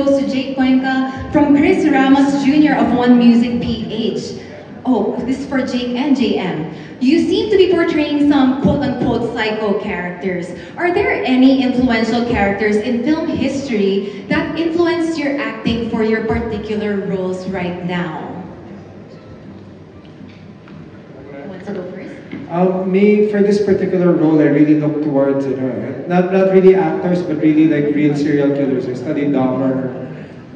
goes to Jake Cuenca from Chris Ramos Jr. of One Music PH. Oh, this is for Jake and JM. You seem to be portraying some quote-unquote psycho characters. Are there any influential characters in film history that influenced your acting for your particular roles right now? Who wants to go first? Me, for this particular role, I really look towards, not really actors, but really like real serial killers. I studied Dahmer.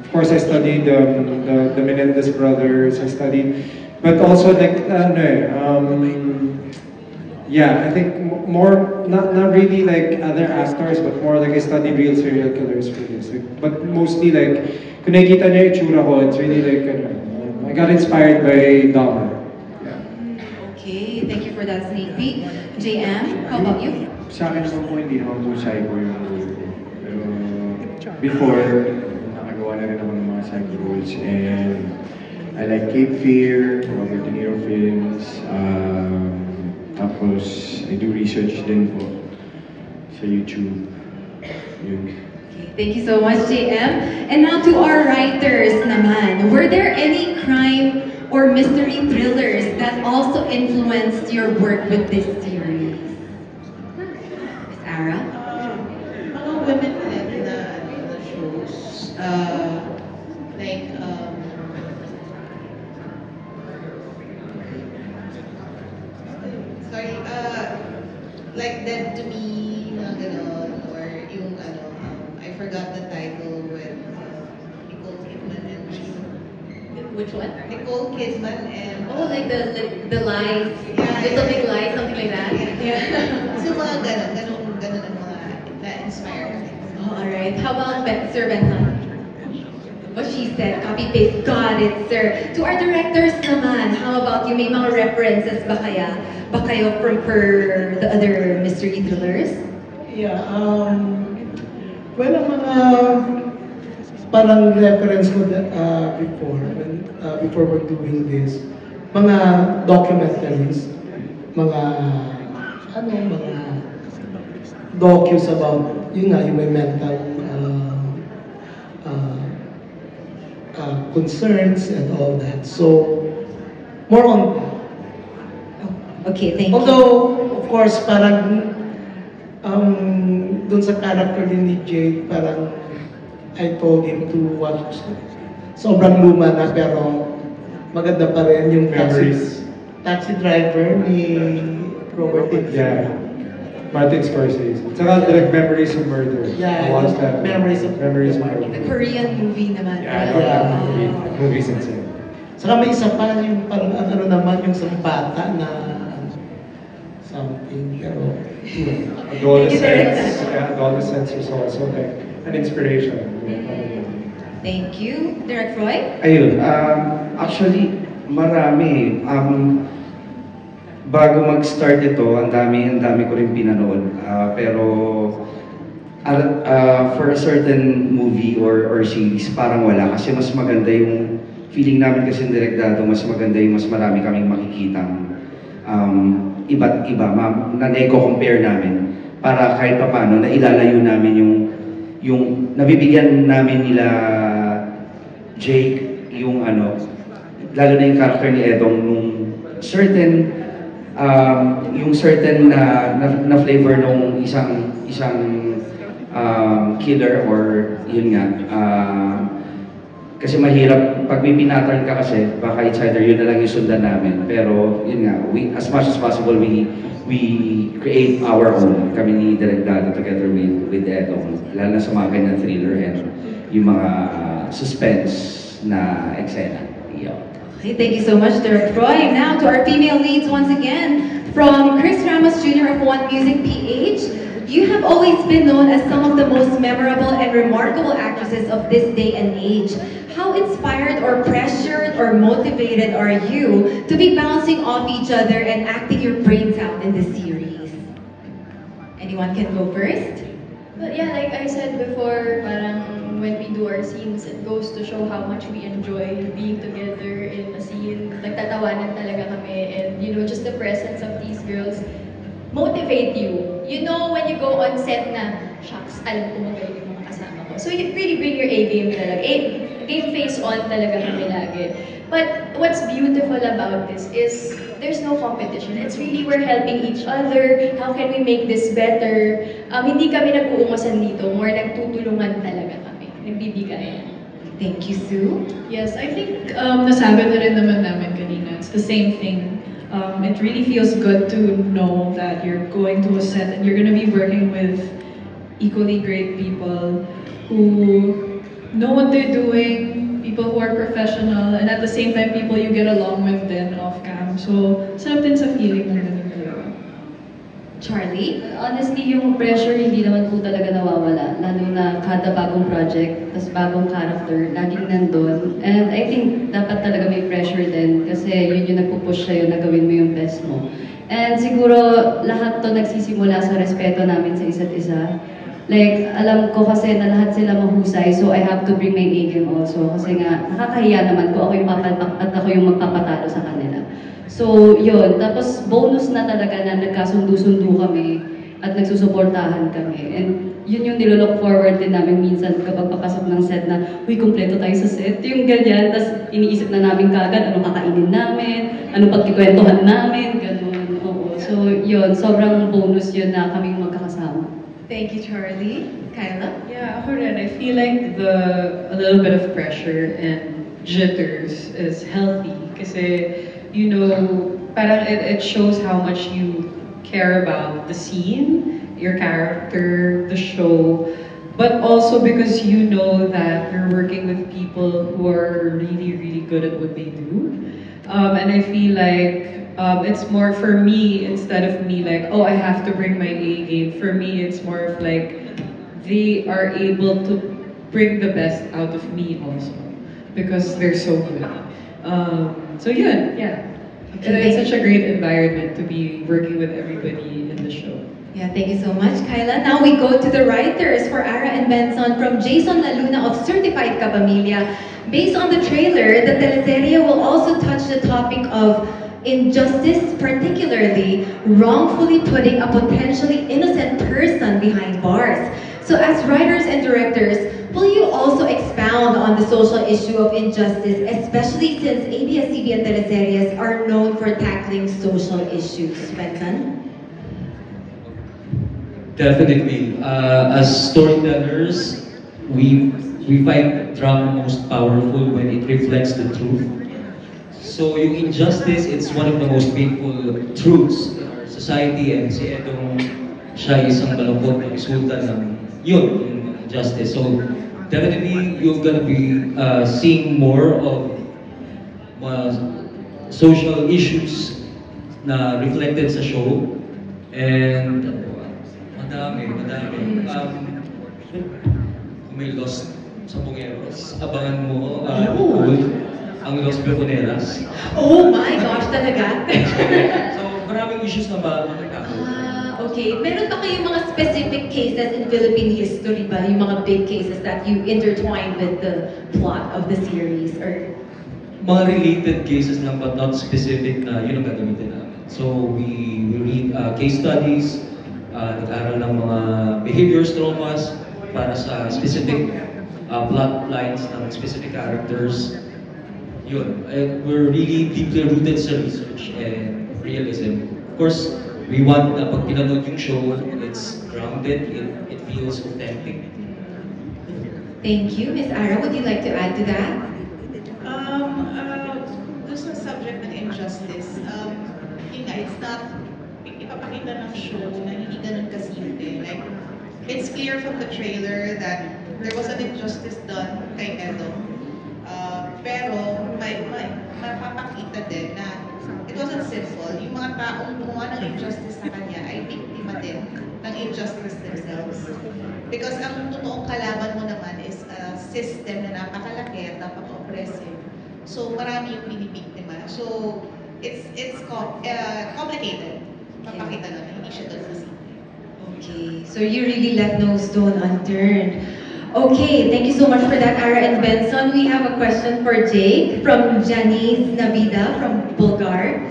Of course, I studied the Menendez brothers. I studied, but also like, yeah, I think more, not really like other actors, but more like I studied real serial killers for this. Like, but mostly like, kung nakikita niyo yung itsura ko, it's really like, I got inspired by Dahmer. Okay, thank you for that sneak peek. JM, how about you? Sa akin naman po, hindi naman po psycho yung role ko. Pero before, nakagawa na rin ako ng mga psycho roles. And I like Cape Fear, Robert De Niro films. Tapos, I do research din po sa YouTube. Yun. Okay, thank you so much, JM. And now to our writers naman. Were there any crime or mystery thrillers that also influenced your work with this series? Miss Ara? Mga women in the shows, like, sorry, like Dead to Me, mga ganon, or yung I forgot the title with Nicole Kidman and Which one? Nicole Kidman and Oh, like the lies, Yeah, Little yeah. Big Lies, something like that. Yeah. so mga ganon ang mga na-inspire. Oh, all right. How about Sir Benson? What she said, copy paste. Got it, sir. To our directors naman, how about you? May mga references ba kayo for the other mystery thrillers? Yeah, well, ang mga parang reference ko before we're doing this, mga documentaries, mga docus about, yun nga, yung may mental concerns and all that. So, more on that. Okay, thank you. Although, of course, parang dun sa character din ni Jake, parang I told him to watch. Sobrang luma na pero maganda pa rin yung taxi driver ni Robert De Niro. Yeah. Martin Scorsese. Tsaka direct Memories of Murder. Yeah, I watched that. Memories of Murder. The Korean movie naman. Yeah, I love that movie. Movie's insane. Saka may isa pa yung parang naman yung sa bata na something pero Adolescence. Yeah, Adolescence is also like an inspiration. Thank you. Direct Roy? Ayun, actually, marami. Bago mag-start ito, ang dami ko rin pinanood. Pero for a certain movie or series, parang wala. Kasi mas maganda yung feeling namin kasi direktado, mas maganda yung mas marami kaming makikitang iba't iba, na nego-compare namin. Para kahit pa paano, na ilalayo namin yung nabibigyan namin nila Jake, yung lalo na yung character ni Edong, nung certain na flavor nung isang killer or yun nga. Kasi mahirap, pag may pinattern ka kasi, baka it's either yun na lang yung sundan namin. Pero yun nga, as much as possible, we create our own. Kami ni Direk Dado together with Edong. Lalo na sa mga ganyan thriller and yung mga suspense na eksena. Okay, thank you so much, Direct Roy. Now to our female leads once again. From Chris Ramos Jr. of One Music PH. You have always been known as some of the most memorable and remarkable actresses of this day and age. How inspired or pressured or motivated are you to be bouncing off each other and acting your brains out in this series? Anyone can go first? But yeah, like I said before, parang when we do our scenes, it goes to show how much we enjoy being together in a scene. Nagtatawanan talaga kami, and just the presence of these girls motivate you. You know when you go on set na, shucks, alam ko magaling yung mga kasama ko. So you really bring your A game talaga. Game face on talaga kami lagi. But what's beautiful about this is there's no competition. It's really we're helping each other. How can we make this better? Hindi kami nag-uungasan dito. More nagtutulungan talaga kami. Nagbibigayan. Thank you, Sue. Yes, I think nasabi na rin naman namin kanina. It's the same thing. It really feels good to know that you're going to a set and you're going to be working with equally great people who know what they're doing, people who are professional, and at the same time, people you get along with then off-cam. So, sarap din sa feeling ng ganun talaga. Charlie? Honestly, yung pressure hindi naman po talaga nawawala. Lalo na kada bagong project, tas bagong character, laging nandun. And I think dapat talaga may pressure din kasi yun yung nagpupush sa'yo na gawin mo yung best mo. And siguro lahat to nagsisimula sa respeto namin sa isa't isa. Like, alam ko kasi na lahat sila mahusay, so I have to bring my A game also. Kasi nga, nakakahiya naman ko ako yung papalpak at ako yung magpapatalo sa kanila. So, yun. Tapos, bonus na talaga na nagkasundo-sundo kami at nagsusuportahan kami. And yun yung nilook forward din namin minsan kapag papasok ng set na, uy, kumpleto tayo sa set. Yung ganyan. Tapos, iniisip na namin kagad anong kakainin namin, anong pagkikwentuhan namin, ganun. Oo. So, yun. Sobrang bonus yun na kami yung magkakasama. Thank you, Charlie. Kyla? Yeah, ako rin. I feel like a little bit of pressure and jitters is healthy kasi, you know, parang it shows how much you care about the scene, your character, the show, but also because you know that you're working with people who are really, really good at what they do. And I feel like it's more for me, instead of me like, oh, I have to bring my A game. For me, it's more of like, they are able to bring the best out of me also. Because they're so good. So yeah. Okay, It's such a great environment to be working with everybody in the show. Yeah, thank you so much, Kyla. Now we go to the writers for Ara and Benson from Jason Laluna of Certified Kapamilya. Based on the trailer, the teleserye will also touch the topic of injustice, particularly wrongfully putting a potentially innocent person behind bars. So as writers and directors, will you also expound on the social issue of injustice, especially since ABS-CBN teleseries are known for tackling social issues? Benson? Definitely. As storytellers, we find drama most powerful when it reflects the truth. So yung injustice, it's one of the most painful truths in our society, and si Edong, siya isang malungkot na resulta ng yun, injustice. So definitely, you're gonna be seeing more of social issues na reflected sa show, and madami. Kung may Los Sabongeros, abangan mo ang Los Peponeras. Oh my gosh, talaga? So maraming issues na makakako. Okay. Meron ba kayong mga specific cases in Philippine history ba? Yung mga big cases that you intertwine with the plot of the series? Or Mga related cases lang, but not specific na yun ang gagamitin namin. So we read case studies, nag-aral ng mga behaviors, traumas, para sa specific plot lines ng specific characters. Yun. We're really deeply rooted sa research and realism. Of course, we want na pag pinanood yung show, it's grounded, it feels authentic. thank you. Ms. Ara, would you like to add to that? Doon sa subject ng injustice, yun nga, it's not, ipapakita ng show na hindi ganun kasimple. Like, it's clear from the trailer that there was an injustice done kay Edong. Pero mapapakita din na it wasn't simple. Yung mga taong gumawa ng injustice sa kanya ay biktima din ng injustice themselves. Because ang totoong kalaban mo naman is a system na napakalaki at napaka-oppressive. So marami yung binibiktima. So it's complicated. Mapakita nun, hindi siya doon sa Okay, so you really left no stone unturned. Okay, thank you so much for that, Ara and Benson. We have a question for Jake from Janice Navida from Bulgar.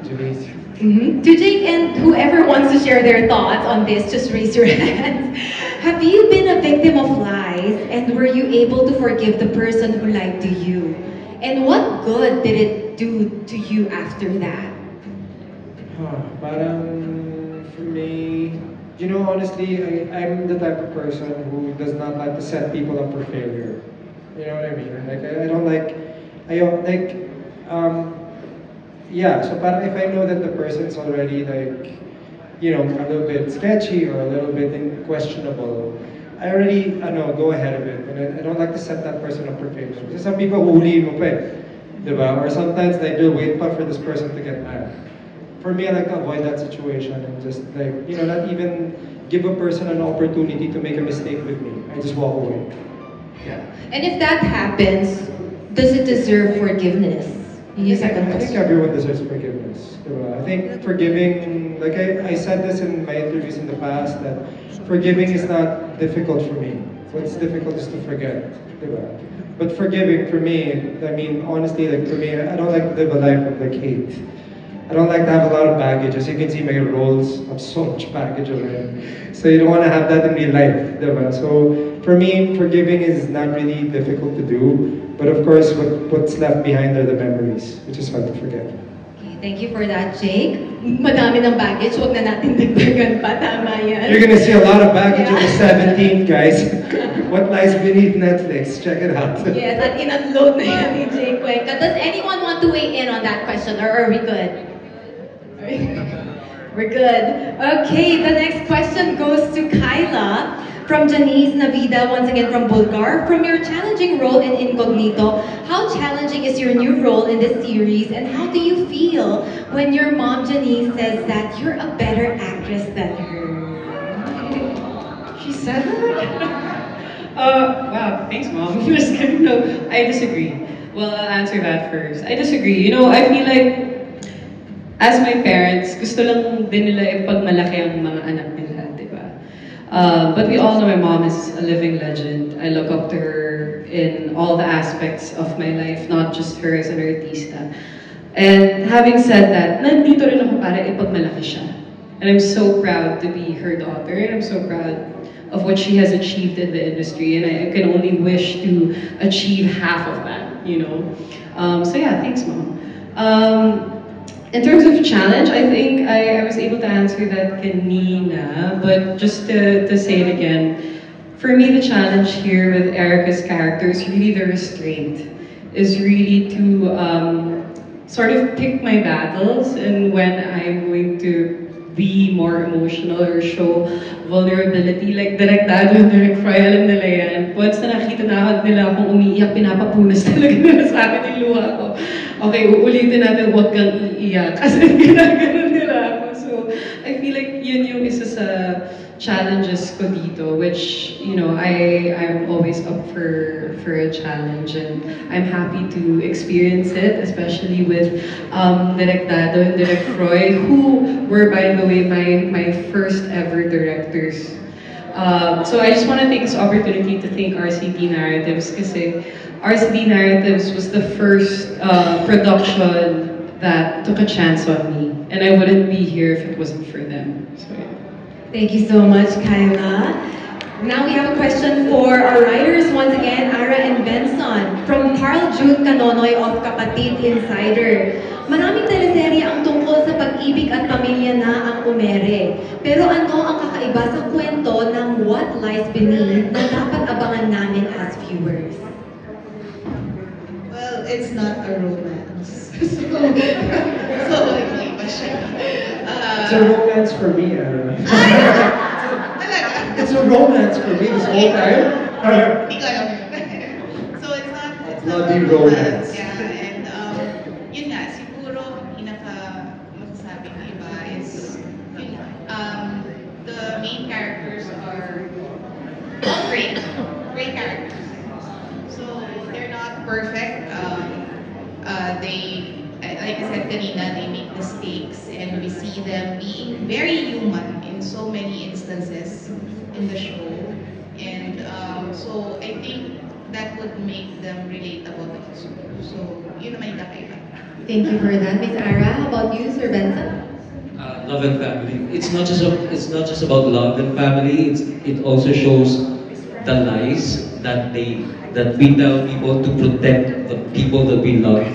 To Jake and whoever wants to share their thoughts on this, just raise your hands. Have you been a victim of lies lies, and were you able to forgive the person who lied to you? And what good did it do to you after that? Parang for me, you know, honestly, I'm the type of person who does not like to set people up for failure. You know what I mean? Like I don't like, yeah. So parang if I know that the person's already like, you know, a little bit sketchy or a little bit questionable, I already, go ahead of it. And I don't like to set that person up for failure. Because some people huhulihin mo pa eh. Diba? Or sometimes like they'll wait pa for this person to get mad. For me, I like to avoid that situation and just like, not even give a person an opportunity to make a mistake with me. I just walk away. Yeah. And if that happens, does it deserve forgiveness? I think everyone deserves forgiveness. I think forgiving, like I said this in my interviews in the past, that forgiving is not difficult for me. What's difficult is to forget. But forgiving for me, I mean, honestly, like for me, I don't like to live a life of like hate. I don't like to have a lot of baggage. As you can see, my roles have so much baggage already. So you don't want to have that in real life. Diba? So for me, forgiving is not really difficult to do. But of course, what's left behind are the memories, which is hard to forget. Okay, thank you for that, Jake. Madami ng baggage, huwag na natin dagdagan pa. Tama yan. You're gonna see a lot of baggage on the 17th, guys. What Lies Beneath Netflix? Check it out. Yes, at in-unload na yan ni Jake Cuenca. Does anyone want to weigh in on that question, or are we good? We're good. Okay, the next question goes to Kyla from Janice Navida, once again from Bulgar. From your challenging role in Incognito, how challenging is your new role in this series, and how do you feel when your mom Janice says that you're a better actress than her? She said that? Wow, thanks mom. Just kidding. No, I disagree. Well, I'll answer that first. I disagree. I feel like as my parents, gusto lang din nila ipagmalaki ang mga anak nila, di ba? But we all know my mom is a living legend. I look up to her in all the aspects of my life, not just her as an artista. And having said that, nandito rin ako para ipagmalaki siya. And I'm so proud to be her daughter, and I'm so proud of what she has achieved in the industry, and I can only wish to achieve half of that, So yeah, thanks mom. In terms of challenge, I think I was able to answer that kanina, but just to say it again, for me the challenge here with Erica's character is really the restraint, is really to sort of pick my battles, and when I'm going to be more emotional or show vulnerability, like Direktado and Direct Fry, alam nila yan. Once na nakita na nila akong umiiyak, pinapapunas talaga nila sa akin yung luha ko. Okay, uulitin natin, huwag kang iiyak. Kasi ginaganon nila ako. So, I feel like yun yung isa sa challenges ko dito, which, I'm always up for a challenge, and I'm happy to experience it, especially with Direktado and Direct Froy, who were, by the way, my first ever directors. So I just want to take this opportunity to thank RCD Narratives, kasi RCD Narratives was the first production that took a chance on me, and I wouldn't be here if it wasn't for them. So yeah. Thank you so much, Kyla. Now we have a question for our writers once again, Ara and Benson, from Carl Jude Canonoy of Kapatid Insider. Maraming teleserye ang tungkol sa pag-ibig at pamilya na ang umere. Pero ano ang kakaiba sa kwento ng What Lies Beneath na dapat abangan namin as viewers? Well, it's not a romance. so iba siya. It's a romance for me, Ara. It's a romance for me this whole time. So it's not Bloody a romance. Yeah, and yun nga, siguro masasabi ko iba is the main characters are all great characters. So they're not perfect. They, like I said kanina, they make mistakes, and we see them being very human in so many instances in the show. And so I think that would make them relatable also. So yun naman yung kakaiba. Thank you for that, Ms. Ara. How about you, Sir Benson? Love and family. It's not just about love and family. It also shows the lies that we tell people to protect the people that we love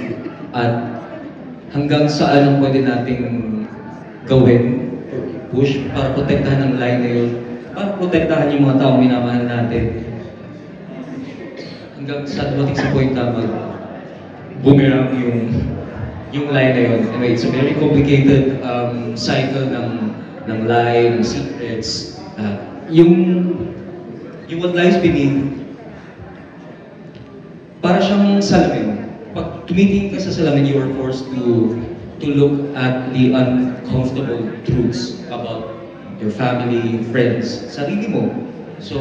at hanggang saan ang pwede nating gawin, push, para protektahan ang line na yun, para protektahan yung mga taong minamahal natin. Hanggang sa dumating sa point na boomerang yung line na yun. Anyway, it's a very complicated cycle ng lie, ng secrets. Yung what lies beneath, para siyang salamin. Pag tumitingin ka sa salamin, you are forced to look at the uncomfortable truths about your family, friends, sarili mo. So,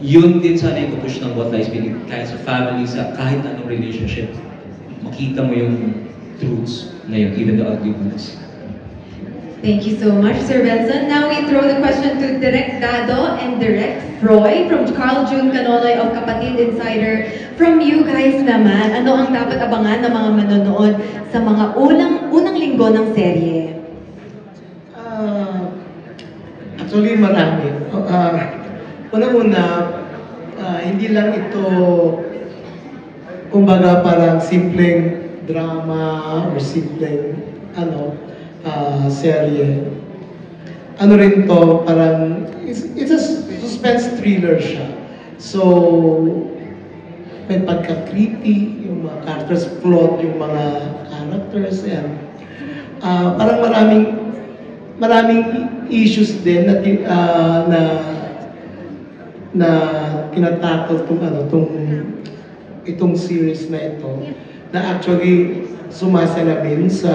yun din sana yung push ng what lies beneath. Kahit sa family, sa kahit anong relationship, makita mo yung truths na yun, even the ugly ones. Thank you so much, Sir Benson. Now we throw the question to Direk Dado and Direk Froy from Carl June Canonoy of Kapatid Insider. From you guys naman, ano ang dapat abangan ng mga manonood sa mga unang linggo ng serye? Actually, marami. Una-una, hindi lang ito kumbaga parang simpleng drama or simpleng serye. Ano rin to, parang it's a suspense thriller siya. So, may pagka-creepy yung mga characters, plot yung mga characters, and parang maraming issues din na tinatakol itong series na ito, na actually sumasalamin sa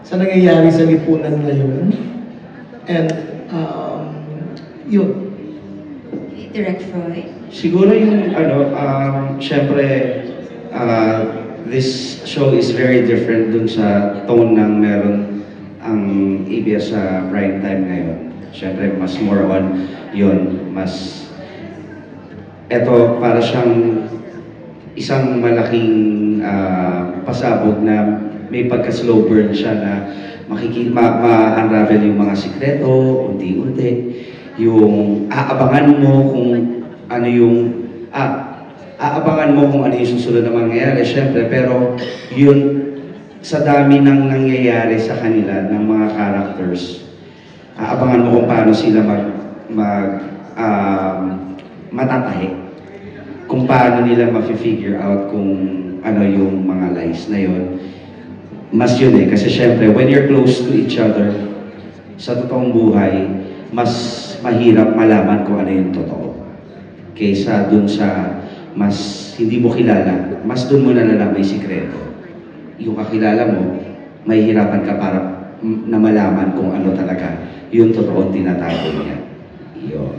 nangyayari sa lipunan ngayon. And yun. Okay, Direk Froy. Siguro yung syempre this show is very different dun sa tone ng meron ang ABS sa prime time ngayon. Syempre mas more on yun, mas eto para siyang isang malaking pasabog na may pagka-slow burn siya na ma-unravel yung mga sikreto, unti-unti. Yung aabangan mo kung ano yung susunod na mangyayari, syempre, pero yun, sa dami ng nangyayari sa kanila, ng mga characters, aabangan mo kung paano sila matatahi. Kung paano nila ma-figure out kung ano yung mga lies na yun. Mas yun kasi syempre, when you're close to each other, sa totoong buhay, mas mahirap malaman kung ano yung totoo. Kaysa dun sa mas hindi mo kilala, mas dun mo nalalaman may sikreto. Yung kakilala mo, may hirapan ka para na malaman kung ano talaga yung totoong tinatago niya.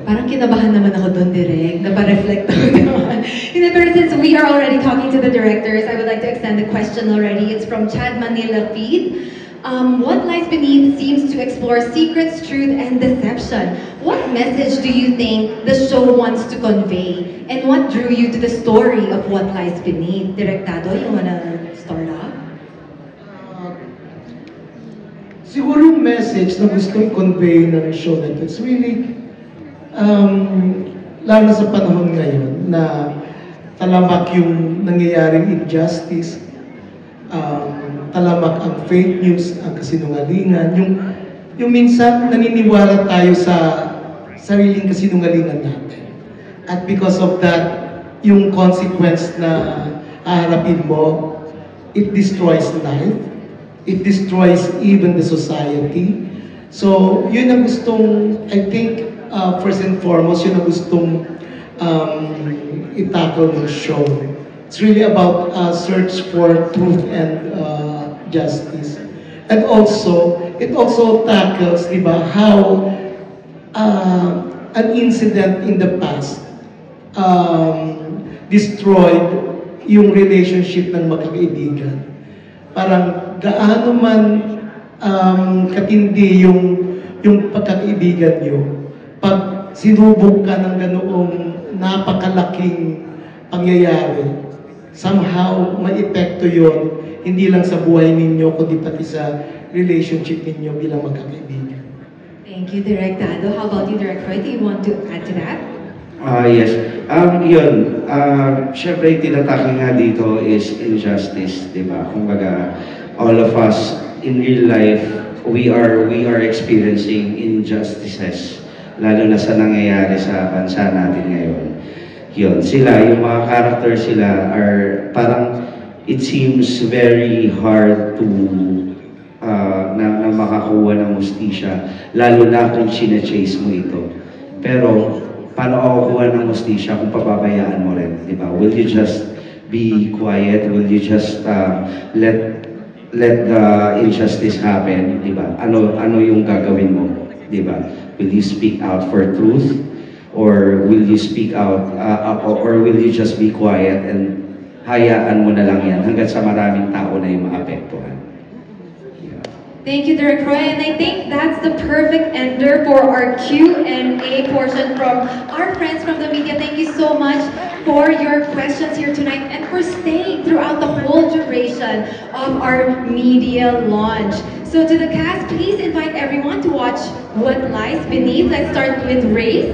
Parang kinabahan naman ako doon, Direk. Napareflect ako naman. Pero since we are already talking to the directors, I would like to extend the question already. It's from Chad Manila Feed. What Lies Beneath seems to explore secrets, truth, and deception. What message do you think the show wants to convey? And what drew you to the story of What Lies Beneath? Direk Dado, you wanna start off? Siguro yung message na gusto i-convey ng show na ito, it's really lalo na sa panahon ngayon na talamak yung nangyayaring injustice, talamak ang fake news, ang kasinungalingan, yung minsan naniniwala tayo sa sariling kasinungalingan natin. At because of that, yung consequence na haharapin mo, it destroys life, it destroys even the society. So, yun ang gustong, I think, first and foremost, yun ang gustong itackle ng show. It's really about search for truth and justice. And also, it also tackles, diba, how an incident in the past destroyed yung relationship ng magkakaibigan. Parang gaano man katindi yung pagkakaibigan nyo, pag sinubok ka ng ganoong napakalaking pangyayari, somehow may-epekto yun, hindi lang sa buhay ninyo, kundi pati sa relationship ninyo bilang magkakaibigan. Thank you, Direk Dado. How about you, Direk Froy? Do you want to add to that? Yes. Yun. Siyempre, tinatake nga dito is injustice, di ba? Kumbaga, all of us in real life, we are experiencing injustices, lalo na sa nangyayari sa bansa natin ngayon. Yun. Sila, yung mga character sila are parang, it seems very hard to na makakuha ng hustisya, lalo na kung sinachase mo ito. Pero, paano makukuha ng hustisya kung pababayaan mo rin, di ba? Will you just be quiet? Will you just let the injustice happen, di ba? Ano yung gagawin mo, di ba? Will you speak out for truth? Or will you speak out, or will you just be quiet and hayaan mo na lang yan hanggang sa maraming tao na yung maapektuhan? Thank you, Direk Roy, and I think that's the perfect ender for our Q&A portion from our friends from the media. Thank you so much for your questions here tonight and for staying throughout the whole duration of our media launch. So to the cast, please invite everyone to watch What Lies Beneath. Let's start with Race.